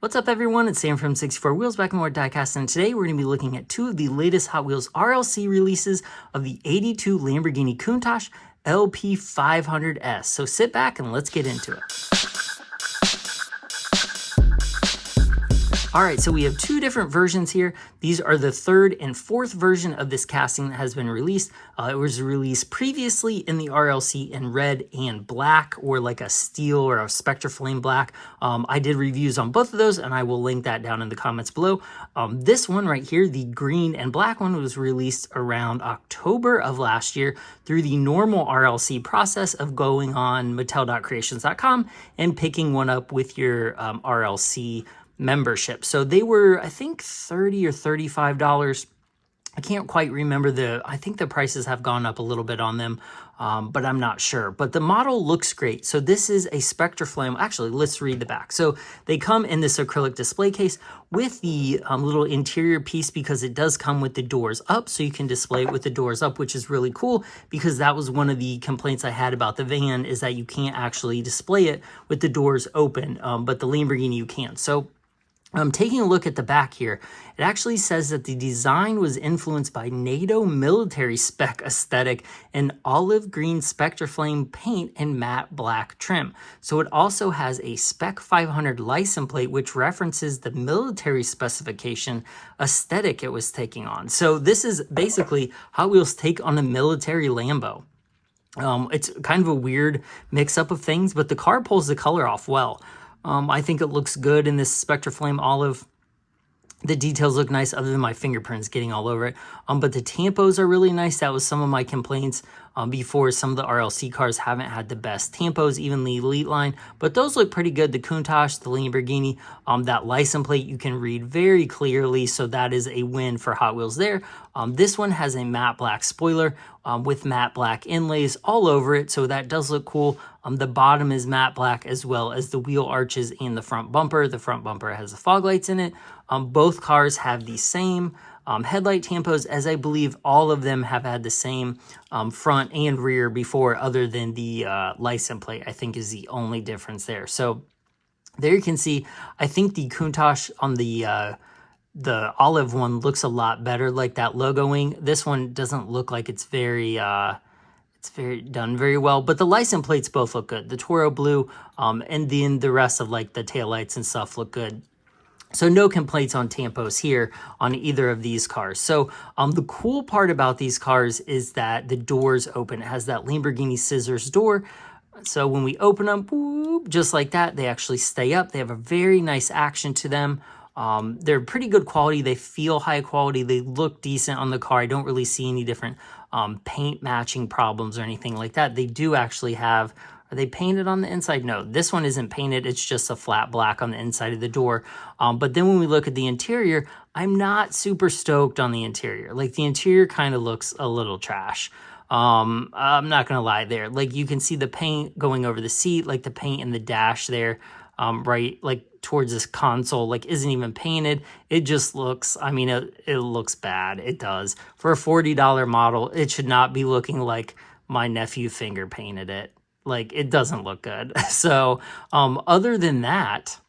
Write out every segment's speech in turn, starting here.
What's up everyone, it's Sam from 64 Wheels back in more diecast, and today we're going to be looking at two of the latest Hot Wheels RLC releases of the 82 Lamborghini Countach LP500S. So sit back and let's get into it. Alright, so we have two different versions here. These are the third and fourth version of this casting that has been released. It was released previously in the RLC in red and black, or like a steel or a Spectraflame black. I did reviews on both of those, and I will link that down in the comments below. This one right here, the green and black one, was released around October of last year through the normal RLC process of going on Mattel.creations.com and picking one up with your RLC membership. So they were, I think, $30 or $35. I can't quite remember I think the prices have gone up a little bit on them, but I'm not sure. But the model looks great. So this is a Spectraflame. Actually, let's read the back. So they come in this acrylic display case with the little interior piece, because it does come with the doors up, so you can display it with the doors up, which is really cool, because that was one of the complaints I had about the van, is that you can't actually display it with the doors open, but the Lamborghini you can. So taking a look at the back here, it actually says that the design was influenced by NATO military spec aesthetic and olive green Spectraflame paint and matte black trim. So it also has a Spec 500 license plate, which references the military specification aesthetic it was taking on. So this is basically Hot Wheels' take on a military Lambo. It's kind of a weird mix-up of things, but the car pulls the color off well. I think it looks good in this Spectraflame olive. The details look nice, other than my fingerprints getting all over it. But the tampos are really nice. That was some of my complaints before. Some of the RLC cars haven't had the best tampos, even the Elite line. But those look pretty good. The Countach, the Lamborghini, that license plate you can read very clearly. So that is a win for Hot Wheels there. This one has a matte black spoiler with matte black inlays all over it. So that does look cool. The bottom is matte black, as well as the wheel arches and the front bumper. The front bumper has the fog lights in it. Both cars have the same headlight tampos, as I believe all of them have had the same front and rear before, other than the license plate, I think, is the only difference there. So there you can see, I think the Countach on the olive one looks a lot better, like that logoing. This one doesn't look like it's very done very well, but the license plates both look good. The Toro blue and then the rest of like the taillights and stuff look good. So no complaints on tampos here on either of these cars. So the cool part about these cars is that the doors open. It has that Lamborghini scissors door. So when we open them, whoop, just like that, they actually stay up. They have a very nice action to them. They're pretty good quality. They feel high quality. They look decent on the car. I don't really see any different paint matching problems or anything like that. They do actually have, are they painted on the inside? No, this one isn't painted. It's just a flat black on the inside of the door. But then when we look at the interior, I'm not super stoked on the interior. Like, the interior kind of looks a little trash. I'm not gonna lie there. Like, you can see the paint going over the seat, like the paint in the dash there, right, like towards this console, like, isn't even painted. It just looks, I mean, it looks bad. It does. For a $40 model, it should not be looking like my nephew finger painted it. Like, it doesn't look good. So other than that,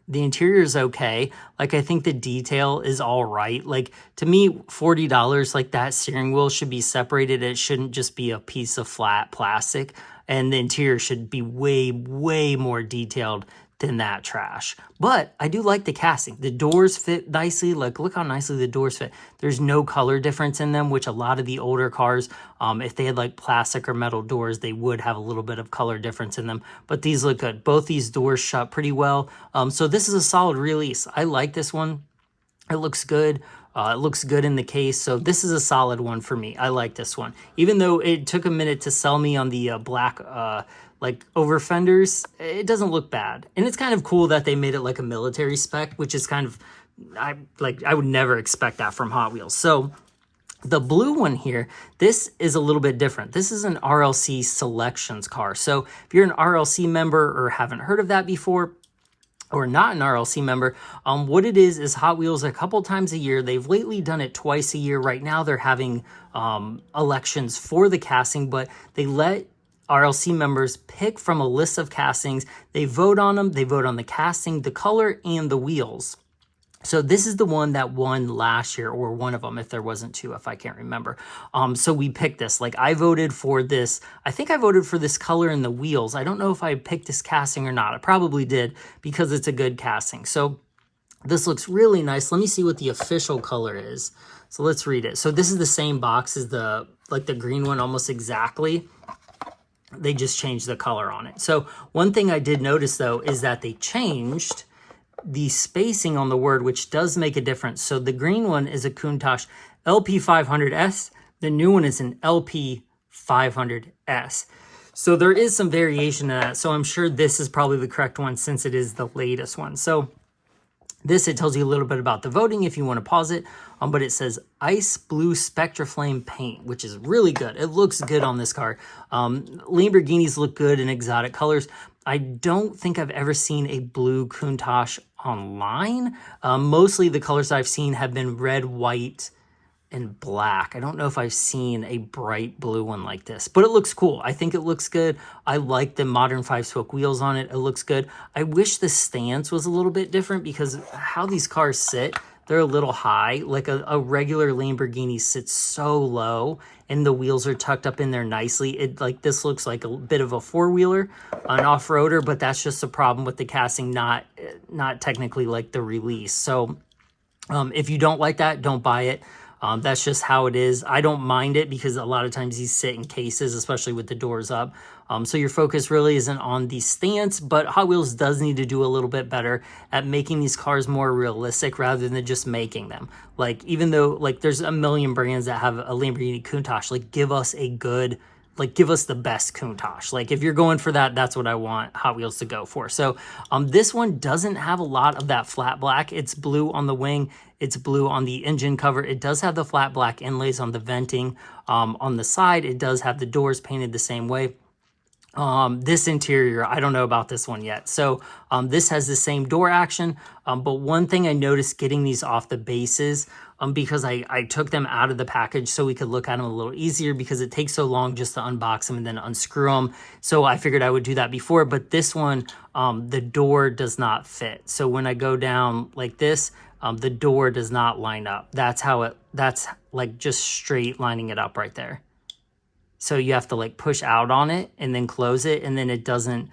the interior is okay. Like, I think the detail is all right. Like, to me, $40, like, that steering wheel should be separated. It shouldn't just be a piece of flat plastic. And the interior should be way, way more detailed than that trash. But I do like the casting. The doors fit nicely. Like, look how nicely the doors fit. There's no color difference in them, which a lot of the older cars, if they had like plastic or metal doors, they would have a little bit of color difference in them. But these look good. Both these doors shut pretty well. So this is a solid release. I like this one. It looks good. It looks good in the case. So this is a solid one for me. I like this one. Even though it took a minute to sell me on the black like over fenders, it doesn't look bad. And it's kind of cool that they made it like a military spec, which is kind of, I would never expect that from Hot Wheels. So the blue one here, this is a little bit different. This is an RLC Selections car. So if you're an RLC member or haven't heard of that before, or not an RLC member, what it is Hot Wheels a couple times a year. They've lately done it twice a year. Right now they're having elections for the casting, but they let RLC members pick from a list of castings. They vote on them. They vote on the casting, the color, and the wheels. So this is the one that won last year, or one of them, if there wasn't two, if I can't remember. So we picked this. Like, I voted for this. I think I voted for this color in the wheels. I don't know if I picked this casting or not. I probably did, because it's a good casting. So this looks really nice. Let me see what the official color is. So let's read it. So this is the same box as the green one, almost exactly. They just changed the color on it. So one thing I did notice, though, is that they changed the spacing on the word, which does make a difference. So the green one is a Countach LP500S. The new one is an LP500S. So there is some variation in that. So I'm sure this is probably the correct one, since it is the latest one. So this, it tells you a little bit about the voting if you want to pause it. But it says Ice Blue Spectraflame paint, which is really good. It looks good on this car. Lamborghinis look good in exotic colors. I don't think I've ever seen a blue Countach online. Mostly the colors I've seen have been red, white, and black. I don't know if I've seen a bright blue one like this, but it looks cool. I think it looks good. I like the modern 5-spoke wheels on it. It looks good. I wish the stance was a little bit different, because how these cars sit, they're a little high. Like a regular Lamborghini sits so low, and the wheels are tucked up in there nicely. This looks like a bit of a four-wheeler, an off-roader, but that's just a problem with the casting, not technically like the release. So if you don't like that, don't buy it. That's just how it is. I don't mind it, because a lot of times these sit in cases, especially with the doors up. So your focus really isn't on the stance, but Hot Wheels does need to do a little bit better at making these cars more realistic, rather than just making them. Like, even though, like, there's a million brands that have a Lamborghini Countach, like, give us a good, like, give us the best Countach. Like, if you're going for that, that's what I want Hot Wheels to go for. So this one doesn't have a lot of that flat black. It's blue on the wing. It's blue on the engine cover. It does have the flat black inlays on the venting. On the side, it does have the doors painted the same way. This interior, I don't know about this one yet. So this has the same door action. But one thing I noticed getting these off the bases, because I took them out of the package so we could look at them a little easier, because it takes so long just to unbox them and then unscrew them. So I figured I would do that before, but this one, the door does not fit. So when I go down like this, the door does not line up. That's like just straight lining it up right there. So you have to like push out on it and then close it, and then it doesn't,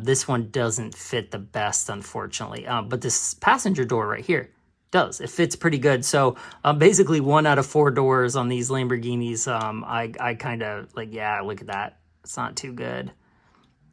this one doesn't fit the best, unfortunately. But this passenger door right here does. It fits pretty good. So basically 1 out of 4 doors on these Lamborghinis, I kind of like, yeah, look at that. It's not too good.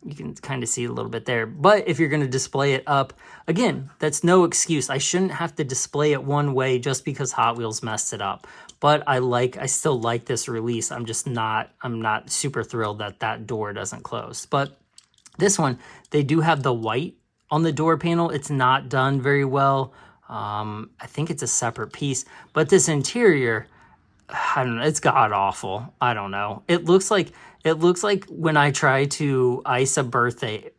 You can kind of see a little bit there. But if you're going to display it up, again, that's no excuse. I shouldn't have to display it one way just because Hot Wheels messed it up. But I still like this release. I'm not super thrilled that that door doesn't close. But this one, they do have the white on the door panel. It's not done very well. I think it's a separate piece. But this interior, I don't know, it's god awful. I don't know. It looks like when I try to ice a birthday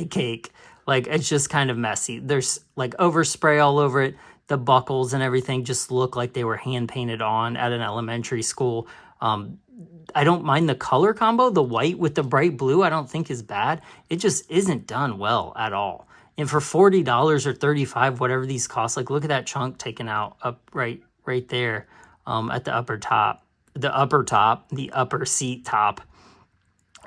cake, like it's just kind of messy. There's like overspray all over it. The buckles and everything just look like they were hand painted on at an elementary school. I don't mind the color combo. The white with the bright blue, I don't think is bad. It just isn't done well at all. And for $40 or $35, whatever these cost, like look at that chunk taken out up right there at the upper top, the upper seat top.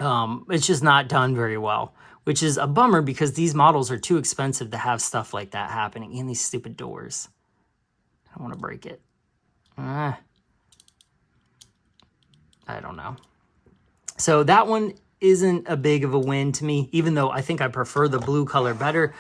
It's just not done very well, which is a bummer because these models are too expensive to have stuff like that happening in these stupid doors. I don't want to break it. I don't know. So that one isn't a big of a win to me, even though I think I prefer the blue color better.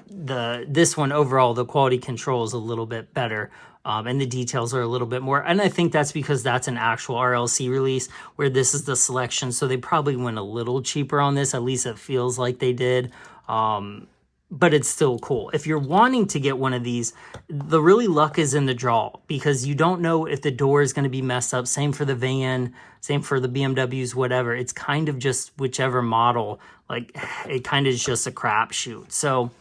This one overall, the quality control is a little bit better. And the details are a little bit more. And I think that's because that's an actual RLC release where this is the selection. So they probably went a little cheaper on this. At least it feels like they did. But it's still cool. If you're wanting to get one of these, the really luck is in the draw because you don't know if the door is going to be messed up. Same for the van, same for the BMWs, whatever. It's kind of just whichever model. Like it kind of is just a crapshoot. So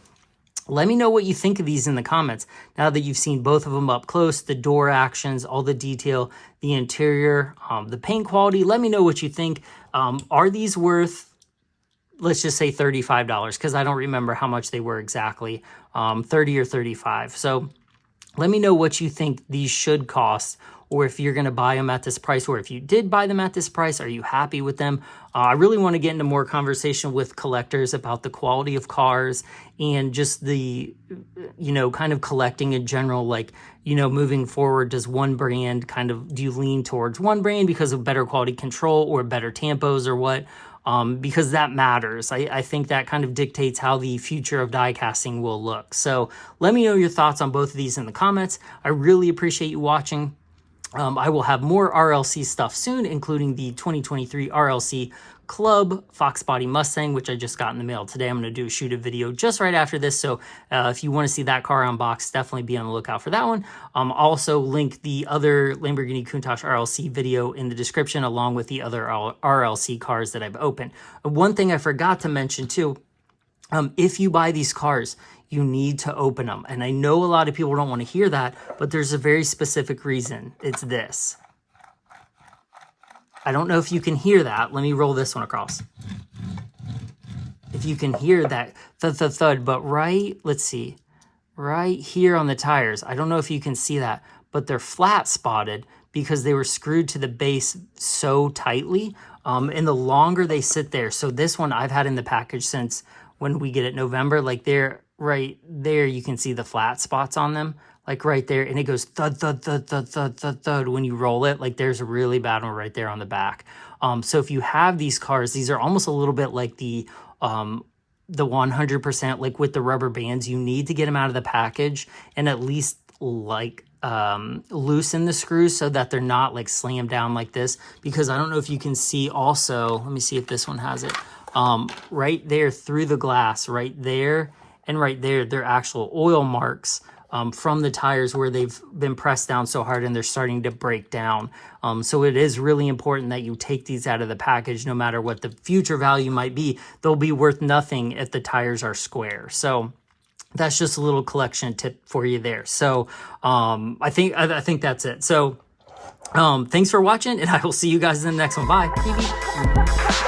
let me know what you think of these in the comments. Now that you've seen both of them up close, the door actions, all the detail, the interior, the paint quality, let me know what you think. Are these worth, let's just say $35, because I don't remember how much they were exactly, 30 or 35. So let me know what you think these should cost, or if you're going to buy them at this price, or if you did buy them at this price, are you happy with them? I really want to get into more conversation with collectors about the quality of cars and just the, you know, kind of collecting in general, like, you know, moving forward, does one brand kind of, do you lean towards one brand because of better quality control or better tampos or what? Because that matters. I think that kind of dictates how the future of die casting will look. So let me know your thoughts on both of these in the comments. I really appreciate you watching. I will have more RLC stuff soon, including the 2023 RLC Club Fox Body Mustang, which I just got in the mail today. I'm going to shoot a video just right after this. So if you want to see that car unboxed, definitely be on the lookout for that one. Also link the other Lamborghini Countach RLC video in the description, along with the other RLC cars that I've opened. One thing I forgot to mention too, if you buy these cars, you need to open them. And I know a lot of people don't want to hear that, but there's a very specific reason. It's this. I don't know if you can hear that. Let me roll this one across. If you can hear that thud, but let's see, right here on the tires, I don't know if you can see that, but they're flat spotted because they were screwed to the base so tightly. And the longer they sit there, so this one I've had in the package since when we get it November, like they're right there, you can see the flat spots on them, like right there, and it goes thud, thud, thud, thud, thud, thud, thud when you roll it. Like there's a really bad one right there on the back. So if you have these cars, these are almost a little bit like the 100%, like with the rubber bands. You need to get them out of the package and at least like loosen the screws so that they're not like slammed down like this, because I don't know if you can see also, let me see if this one has it, right there through the glass, right there and right there, they're actual oil marks from the tires where they've been pressed down so hard and they're starting to break down. So it is really important that you take these out of the package. No matter what the future value might be, they'll be worth nothing if the tires are square. So that's just a little collection tip for you there. So I think that's it. So thanks for watching, and I will see you guys in the next one. Bye.